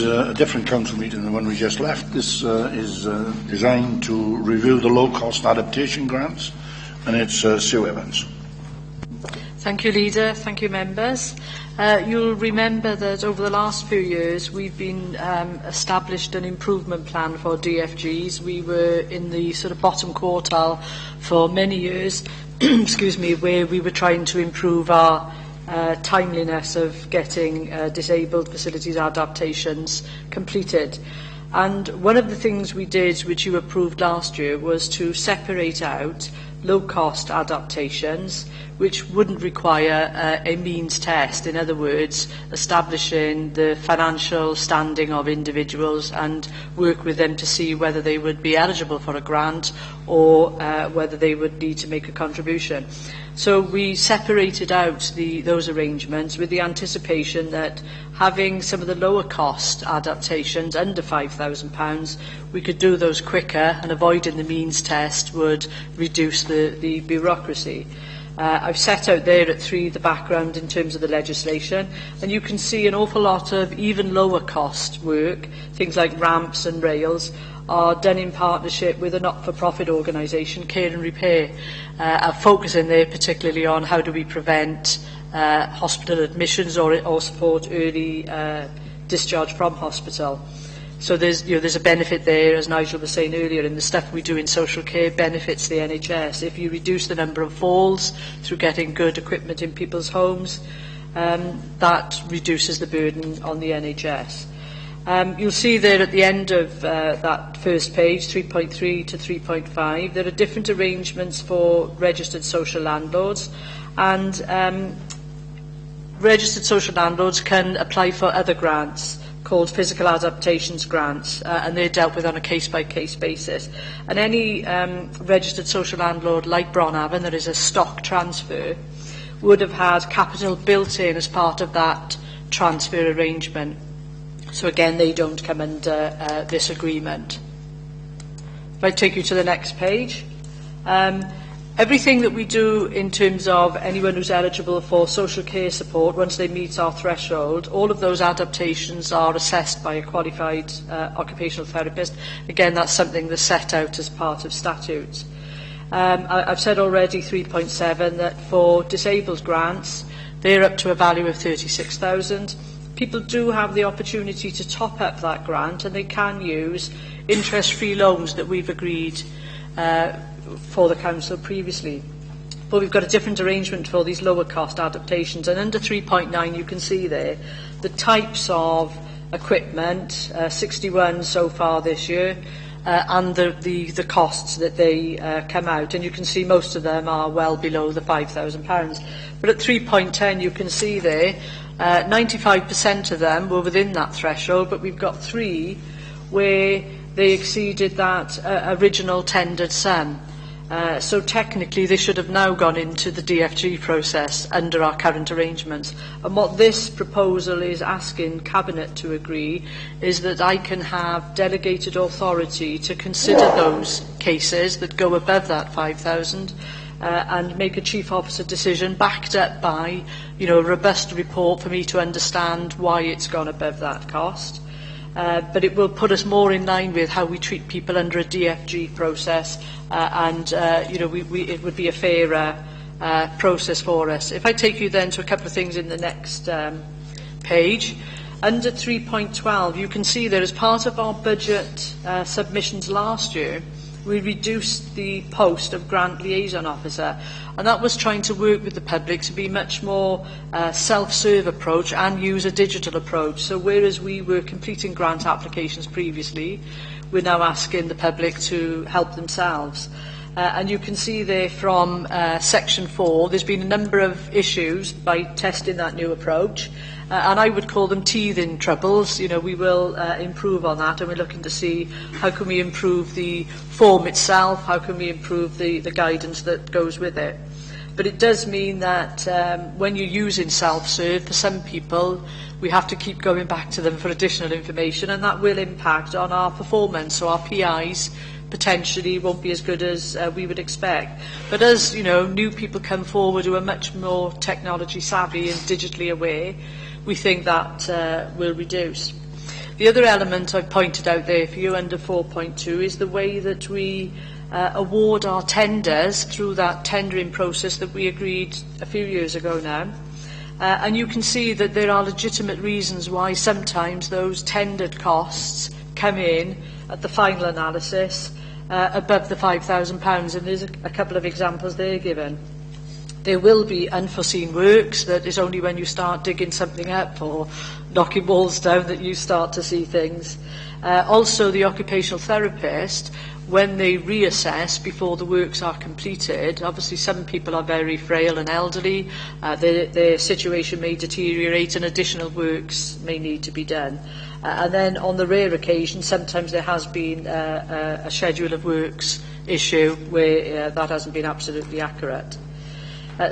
a different council meeting than the one we just left. This is designed to review the low-cost adaptation grants, and it's Sue Evans. Thank you, Leader. Thank you, members. You'll remember that over the last few years we've been established an improvement plan for DFGs. We were in the sort of bottom quartile for many years, excuse me, where we were trying to improve our timeliness of getting disabled facilities adaptations completed. And one of the things we did, which you approved last year, was to separate out low-cost adaptations, which wouldn't require a means test. In other words, establishing the financial standing of individuals and work with them to see whether they would be eligible for a grant or whether they would need to make a contribution. So we separated out those arrangements with the anticipation that having some of the lower cost adaptations under £5,000, we could do those quicker, and avoiding the means test would reduce the bureaucracy. I've set out there at 3 the background in terms of the legislation, and you can see an awful lot of even lower cost work, things like ramps and rails, are done in partnership with a not-for-profit organisation, Care and Repair, focusing there particularly on how do we prevent hospital admissions or support early discharge from hospital. So there's a benefit there, as Nigel was saying earlier, in the stuff we do in social care benefits the NHS. If you reduce the number of falls through getting good equipment in people's homes, that reduces the burden on the NHS. You'll see there at the end of that first page, 3.3 to 3.5, there are different arrangements for registered social landlords, and registered social landlords can apply for other grants called physical adaptations grants, and they're dealt with on a case-by-case basis. And any registered social landlord like Bronavon, there is a stock transfer, would have had capital built in as part of that transfer arrangement. So again, they don't come under this agreement. If I take you to the next page, everything that we do in terms of anyone who's eligible for social care support, once they meet our threshold, all of those adaptations are assessed by a qualified occupational therapist. Again, that's something that's set out as part of statutes. I've said already 3.7 that for disabled grants, they're up to a value of 36,000. People do have the opportunity to top up that grant, and they can use interest-free loans that we've agreed for the council previously. But we've got a different arrangement for these lower cost adaptations, and under 3.9 you can see there the types of equipment, 61 so far this year, and the costs that they come out, and you can see most of them are well below the £5,000. But at 3.10 you can see there 95% of them were within that threshold, but we've got 3 where they exceeded that original tendered sum. So technically they should have now gone into the DFG process under our current arrangements. And what this proposal is asking Cabinet to agree is that I can have delegated authority to consider those cases that go above that 5,000 and make a chief officer decision backed up by a robust report for me to understand why it's gone above that cost. But it will put us more in line with how we treat people under a DFG process, and it would be a fairer process for us. If I take you then to a couple of things in the next page, under 3.12 you can see that as part of our budget submissions last year, we reduced the post of grant liaison officer, and that was trying to work with the public to be much more self-serve approach and use a digital approach. So whereas we were completing grant applications previously, we're now asking the public to help themselves. And you can see there from section 4, there's been a number of issues by testing that new approach. And I would call them teething troubles. We will improve on that, and we're looking to see how can we improve the form itself, how can we improve the guidance that goes with it. But it does mean that when you're using self-serve, for some people, we have to keep going back to them for additional information, and that will impact on our performance. So our PIs potentially won't be as good as we would expect. But as new people come forward who are much more technology savvy and digitally aware, we think that will reduce. The other element I've pointed out there for you under 4.2 is the way that we award our tenders through that tendering process that we agreed a few years ago now. And you can see that there are legitimate reasons why sometimes those tendered costs come in at the final analysis above the £5,000, and there's a couple of examples there given. There will be unforeseen works that is only when you start digging something up or knocking walls down that you start to see things. Also, the occupational therapist, when they reassess before the works are completed, obviously some people are very frail and elderly, their situation may deteriorate and additional works may need to be done. And then on the rare occasion, sometimes there has been a schedule of works issue where that hasn't been absolutely accurate.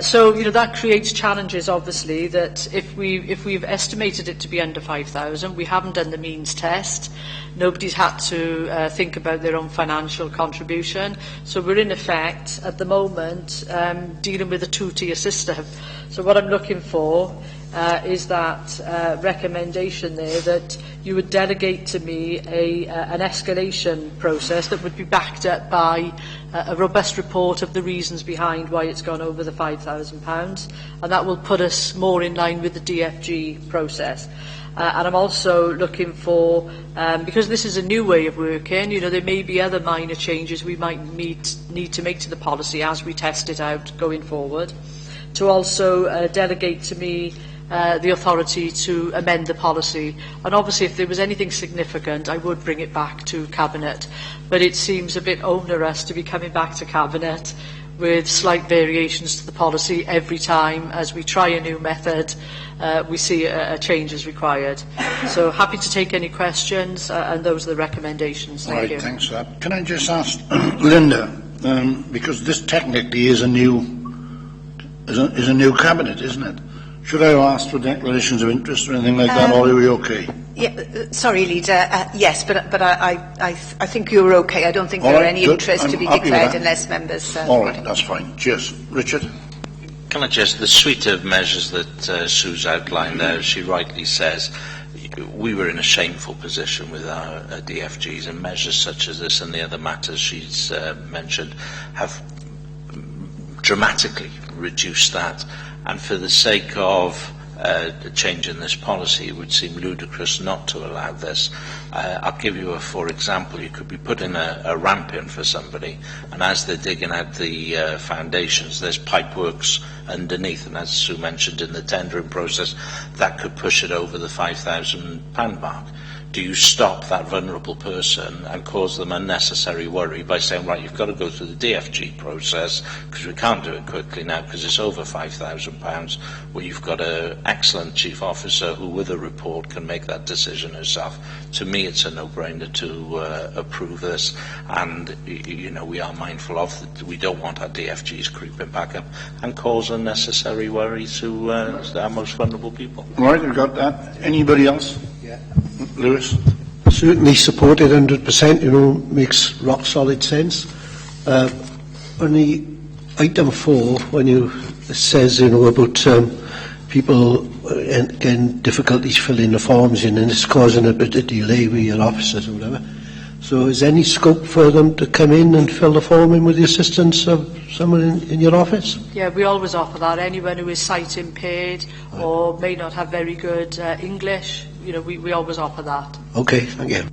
So, that creates challenges, obviously, that if we've estimated it to be under 5,000, we haven't done the means test. Nobody's had to think about their own financial contribution. So we're, in effect, at the moment, dealing with a two-tier system. So what I'm looking for is that recommendation there that you would delegate to me an escalation process that would be backed up by a robust report of the reasons behind why it's gone over the £5,000, and that will put us more in line with the DFG process. And I'm also looking for, because this is a new way of working, there may be other minor changes we might need to make to the policy as we test it out going forward, to also delegate to me the authority to amend the policy. And obviously if there was anything significant, I would bring it back to Cabinet. But it seems a bit onerous to be coming back to Cabinet with slight variations to the policy every time as we try a new method, we see a change is required. So happy to take any questions, and those are the recommendations. Thank you. Thanks for that. Can I just ask Linda, because this technically is a new cabinet, isn't it? Should I have asked for declarations of interest or anything like that, or are we okay? Yeah, sorry, Leader. Yes, but I think you're okay. I don't think there are any interest to be declared unless members... All right, that's fine. Cheers. Richard? Can I just, the suite of measures that Sue's outlined there, as she rightly says, we were in a shameful position with our DFGs, and measures such as this and the other matters she's mentioned have dramatically reduced that. And for the sake of the change in this policy, it would seem ludicrous not to allow this. I'll give you for example, you could be putting a ramp in for somebody, and as they're digging out the foundations, there's pipeworks underneath, and as Sue mentioned in the tendering process, that could push it over the £5,000 mark. Do you stop that vulnerable person and cause them unnecessary worry by saying, right, you've got to go through the DFG process because we can't do it quickly now because it's over £5,000, where you've got an excellent chief officer who with a report can make that decision herself? To me, it's a no-brainer to approve this, and we are mindful of that. We don't want our DFGs creeping back up and cause unnecessary worry to our most vulnerable people. Right, we've got that. Anybody else? Yeah. Lewis? Certainly supported 100%, makes rock solid sense. On the item 4, when it says, about people getting difficulties filling the forms in, and it's causing a bit of delay with your officers or whatever. So is there any scope for them to come in and fill the form in with the assistance of someone in your office? Yeah, we always offer that. Anyone who is sight impaired or may not have very good English, we always offer that. Okay, thank you.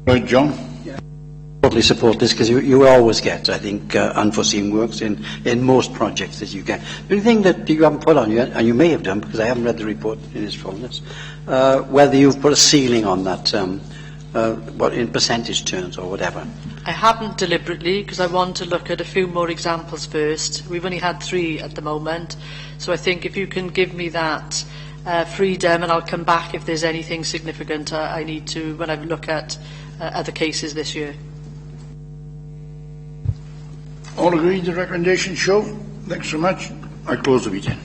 Right, John? Yeah. Totally support this, because you always get, I think, unforeseen works in most projects that you get. The only thing that you haven't put on yet, and you may have done because I haven't read the report in its fullness, whether you've put a ceiling on that, what in percentage terms or whatever. I haven't deliberately, because I want to look at a few more examples first. We've only had 3 at the moment, so I think if you can give me that freedom, and I'll come back if there's anything significant I need to when I look at other cases this year. All agreed the recommendation show? Thanks so much. I close the meeting.